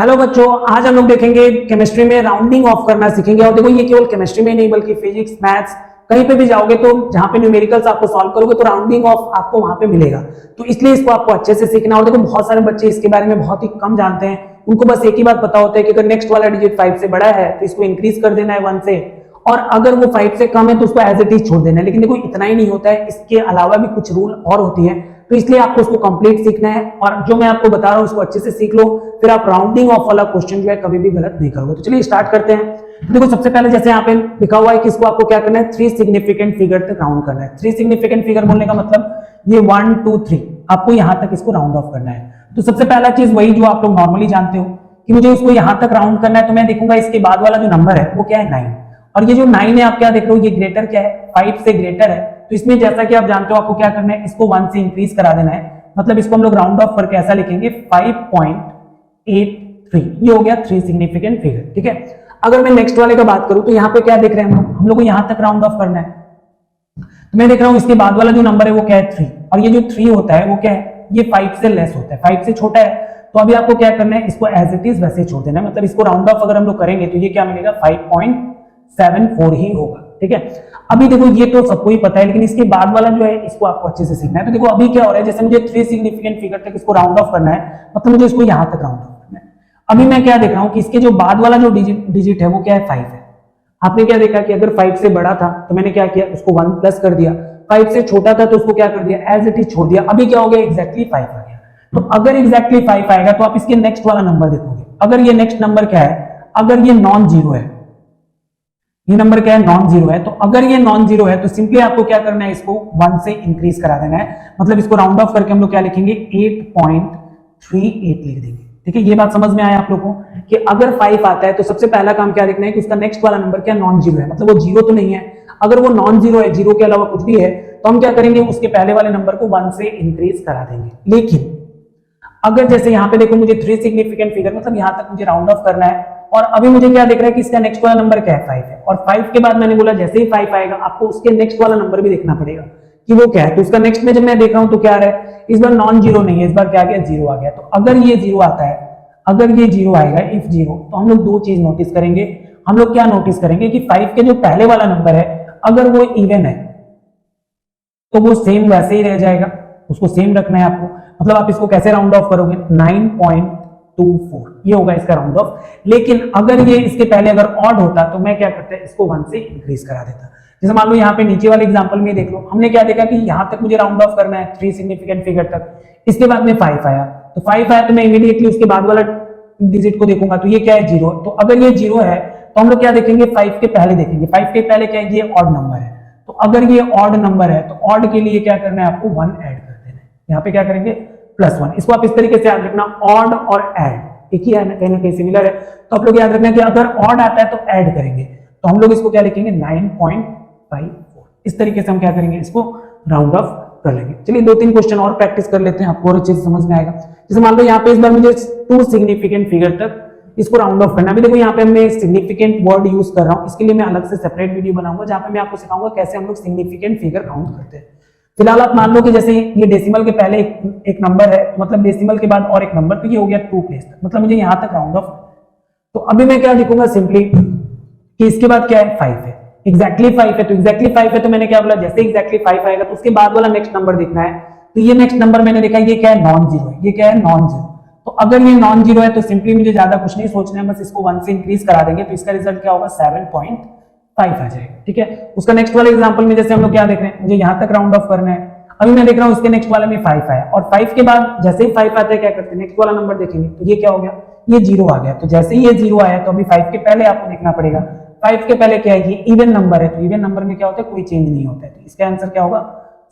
Hello बच्चों, आज हम लोग देखेंगे केमिस्ट्री में राउंडिंग ऑफ करना सीखेंगे। और देखो, ये केवल केमिस्ट्री में नहीं बल्कि फिजिक्स, मैथ्स, कहीं पे भी जाओगे तो जहां पे न्यूमेरिकल्स आपको सॉल्व करोगे तो राउंडिंग ऑफ आपको वहां पे मिलेगा। तो इसलिए इसको आपको अच्छे से सीखना। और देखो, बहुत सारे बच्चे इसके बारे में बहुत ही कम जानते हैं। उनको बस एक ही बात पता होता है कि अगर नेक्स्ट वाला डिजिट 5 से बड़ा है तो इसको इंक्रीज कर देना है 1 से, और अगर वो 5 से कम है तो उसको एज इट इज छोड़ देना है। लेकिन देखो, इतना ही नहीं होता है, इसके अलावा भी कुछ रूल और होती है। तो इसलिए आपको उसको कंप्लीट सीखना है, और जो मैं आपको बता रहा हूं उसको अच्छे से सीख लो, फिर आप राउंडिंग ऑफ वाला क्वेश्चन जो है कभी भी गलत नहीं करोगे। तो चलिए स्टार्ट करते हैं। देखो, सबसे पहले जैसे यहाँ पे लिखा हुआ है कि इसको आपको क्या करना है, 3 सिग्निफिकेंट फिगर तक राउंड करना है। 3 सिग्निफिकेंट फिगर बोलने का मतलब ये 1 2 3 आपको यहां तक इसको राउंड ऑफ करना है। तो सबसे पहला चीज वही जो आप लोग नॉर्मली जानते हो कि मुझे उसको यहां तक राउंड करना है, तो मैं देखूंगा इसके बाद वाला जो नंबर है वो क्या है, 9। और ये जो 9 है आप क्या देख रहे हो, ये ग्रेटर क्या है, 5 से ग्रेटर है। तो इसमें जैसा कि आप जानते हो आपको क्या करना है, इसको 1 से इंक्रीज करा देना है। मतलब इसको हम लोग राउंड ऑफ करके ऐसा लिखेंगे 5.83। ये हो गया 3 सिग्निफिकेंट फिगर। ठीक है, अगर मैं नेक्स्ट वाले का बात करूं तो यहाँ पे क्या देख रहे हैं हम लोग को यहां तक राउंड ऑफ करना है। तो मैं देख रहा हूं इसके बाद वाला जो नंबर है वो क्या है, 3। और ये जो 3 होता है वो क्या है, ये 5 से लेस होता है, 5 से छोटा है। तो अभी आपको क्या करना है, इसको एज इट इज वैसे छोड़ देना है। मतलब इसको राउंड ऑफ अगर हम लोग करेंगे तो ये क्या मिलेगा, 5.74 ही होगा। ठीक है, अभी देखो ये तो सबको ही पता है, लेकिन इसके बाद वाला जो है इसको आपको अच्छे से सीखना है। तो देखो अभी क्या हो रहा है, जैसे मुझे 3 सिग्निफिकेंट फिगर तक इसको राउंड ऑफ करना है, मतलब मुझे इसको यहां तक राउंड ऑफ करना है। अभी मैं क्या देख रहा हूं कि इसके जो बाद वाला जो डिजिट है वो क्या है, 5 है। आपने क्या देखा कि अगर 5 से बड़ा था तो मैंने क्या किया, उसको 1 प्लस कर दिया। 5 से छोटा था तो उसको क्या कर दिया, एज इट इज छोड़ दिया। अभी क्या हो गया, एग्जैक्टली 5 आ गया। तो अगर एग्जैक्टली 5 आएगा तो आप इसके नेक्स्ट वाला नंबर देखोगे। अगर ये नेक्स्ट नंबर क्या है, अगर ये नॉन जीरो है, ये नंबर क्या है, नॉन जीरो है। तो अगर ये नॉन जीरो है तो सिंपली आपको क्या करना है, इसको 1 से इंक्रीज करा देना है। मतलब इसको राउंड ऑफ करके हम लोग क्या लिखेंगे, 8.38 लिख देंगे। ठीक है, ये बात समझ में आया आप लोगों को कि अगर 5 आता है तो सबसे पहला काम क्या देखना है कि उसका नेक्स्ट वाला नंबर क्या नॉन जीरो है, मतलब वो जीरो तो नहीं है। अगर वो नॉन जीरो है, जीरो के अलावा कुछ भी है, तो हम क्या करेंगे, उसके पहले वाले नंबर को 1 से इंक्रीज करा देंगे। लेकिन अगर जैसे यहाँ पे देखो मुझे 3 सिग्निफिकेंट फिगर, मतलब यहां तक मुझे राउंड ऑफ करना है, और अभी मुझे क्या दिख रहा है कि इसका नेक्स्ट वाला नंबर क्या है, 5 है। और 5 के बाद मैंने बोला जैसे ही 5 आएगा आपको उसके नेक्स्ट वाला नंबर भी देखना पड़ेगा कि वो क्या है। तो उसका नेक्स्ट में जब मैं देख रहा हूं तो क्या आ रहा है, इस बार नॉन जीरो नहीं है, इस बार क्या आ गया, जीरो आ गया। तो अगर ये जीरो आता है, अगर ये जीरो आएगा, इफ जीरो, तो हम लोग दो चीज नोटिस करेंगे। हम लोग क्या नोटिस करेंगे कि 5 के जो पहले वाला नंबर है अगर वो इवन है तो वो सेम वैसे ही रह जाएगा, उसको सेम रखना है आपको। मतलब आप इसको कैसे राउंड ऑफ करोगे, 9.24 ये होगा इसका राउंड ऑफ। लेकिन अगर ये इसके पहले अगर ऑड होता तो मैं क्या करता, इसको 1 से इंक्रीज करा देता। जैसे मान लो यहाँ पे नीचे वाले एग्जांपल में देख लो, हमने क्या देखा कि यहां तक मुझे राउंड ऑफ करना है 3 सिग्निफिकेंट फिगर तक। इसके बाद में 5 आया, तो 5 आया तो मैं इमीडिएटली उसके बाद वाला डिजिट को देखूंगा, तो ये क्या है, जीरो। तो अगर ये जीरो है तो हम लोग क्या देखेंगे, 5 के पहले देखेंगे। 5 के पहले क्या है, ये ऑड नंबर है। तो अगर ये ऑड नंबर है तो ऑड के लिए क्या करना है, आपको 1 ऐड कर देना है। यहाँ पे क्या करेंगे, +1। इसको आप इस तरीके से याद रखना, ऑड और ऐड एक ही है ना, कहीं ना कहीं सिमिलर है। तो आप लोग याद रखना कि अगर ऑड आता है तो ऐड करेंगे, तो हम लोग इसको क्या लिखेंगे, 9.54। इस तरीके से हम क्या करेंगे, इसको राउंड ऑफ कर लेंगे। चलिए 2-3 क्वेश्चन और प्रैक्टिस कर लेते हैं, आपको और अच्छे से समझ में आएगा। जैसे मान लो यहाँ पे इस बार मुझे 2 सिग्निफिकेंट फिगर तक इसको राउंड ऑफ करना है। अभी देखो यहाँ पे मैं सिग्निफिकेंट वर्ड यूज कर रहा हूँ, इसके लिए मैं अलग से सेपरेट वीडियो बनाऊंगा जहां पे मैं आपको सिखाऊंगा कैसे हम लोग सिग्निफिकेंट फिगर काउंट करते हैं। फिलहाल आप मान लो कि जैसे ये डेसिमल के पहले एक नंबर है, मतलब डेसिमल के बाद और एक नंबर, तो ये हो गया 2 प्लेस तक, मतलब मुझे यहां तक राउंड ऑफ। तो अभी मैं क्या लिखूंगा, सिंपली कि इसके बाद क्या है, 5 है, एग्जैक्टली 5 है। तो एग्जैक्टली 5 है तो मैंने क्या बोला, जैसे एग्जैक्टली 5 आएगा तो उसके बाद वाला नेक्स्ट नंबर देखना है। तो ये नेक्स्ट नंबर मैंने देखा, ये क्या है, नॉन जीरो है। ये क्या है, नॉन जीरो। तो अगर ये नॉन जीरो है तो सिंपली मुझे ज्यादा कुछ नहीं सोचना है, बस इसको 1 से इंक्रीज करा देंगे। तो इसका रिजल्ट क्या होगा, 7.5 आ जाएगा। ठीक है, उसका नेक्स्ट वाले एग्जांपल में जैसे हम लोग क्या देख रहे हैं, मुझे यहां तक राउंड ऑफ करना है। अभी मैं देख रहा हूं इसके नेक्स्ट वाले में 5 आया, और 5 के बाद जैसे ही 5 आता है क्या करते हैं, नेक्स्ट वाला नंबर देखेंगे। तो ये क्या हो गया, ये जीरो आ गया। तो जैसे ही ये जीरो आया तो अभी 5 के पहले आपको देखना पड़ेगा, 5 के पहले क्या है, ये इवन नंबर है। तो इवन नंबर में क्या होता है, कोई चेंज नहीं होता है। तो इसका आंसर क्या होगा,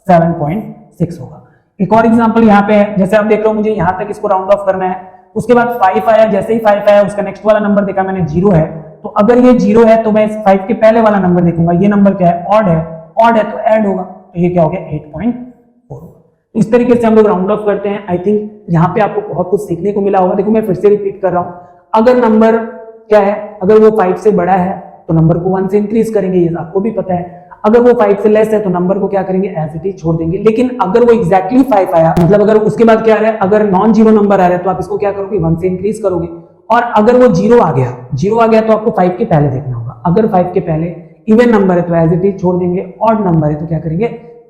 7.6 होगा। एक और एग्जांपल यहाँ पे है, जैसे आप देख रहे हो मुझे यहां तक इसको राउंड ऑफ करना है। उसके बाद 5 आया, जैसे ही 5 आया उसका नेक्स्ट वाला नंबर देखा मैंने, जीरो है। तो अगर ये जीरो है तो मैं इस 5 के पहले वाला नंबर देखूंगा, ये नंबर क्या है, ऑड है। ऑड है तो ऐड होगा, तो ये क्या हो गया, 8.4 होगा। इस तरीके से हम लोग राउंड ऑफ करते हैं। आई थिंक यहाँ पे आपको बहुत कुछ सीखने को मिला होगा। देखो मैं फिर से रिपीट कर रहा हूँ, अगर नंबर क्या है, अगर वो 5 से बड़ा है तो नंबर को 1 से इंक्रीज करेंगे, ये आपको भी पता है। अगर वो 5 से लेस है तो नंबर को क्या करेंगे, एज इट इज छोड़ देंगे। लेकिन अगर वो एग्जैक्टली 5 आया, मतलब अगर उसके बाद क्या आ रहा है, अगर नॉन जीरो नंबर आ रहा है तो आप इसको क्या करोगे, 1 से इंक्रीज करोगे। और अगर वो जीरो आ गया तो आपको 5 के पहले देखना होगा। अगर 5 के पहले इवन नंबर है तो एज इट इज छोड़ देंगे, ऑड नंबर है तो क्या करेंगे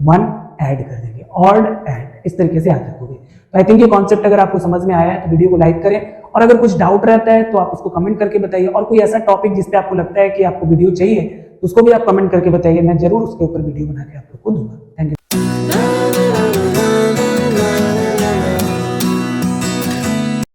1 ऐड कर देंगे, ऑड ऐड, इस तरीके से याद रखोगे। तो आई थिंक ये कॉन्सेप्ट अगर आपको समझ में आया है तो वीडियो को लाइक करें, और अगर कुछ डाउट रहता है तो आप उसको कमेंट करके बताइए, और कोई ऐसा टॉपिक जिस पे आपको लगता है कि आपको वीडियो चाहिए तो उसको भी आप कमेंट करके बताइए, मैं जरूर उसके ऊपर वीडियो बना के आप लोग को दूंगा।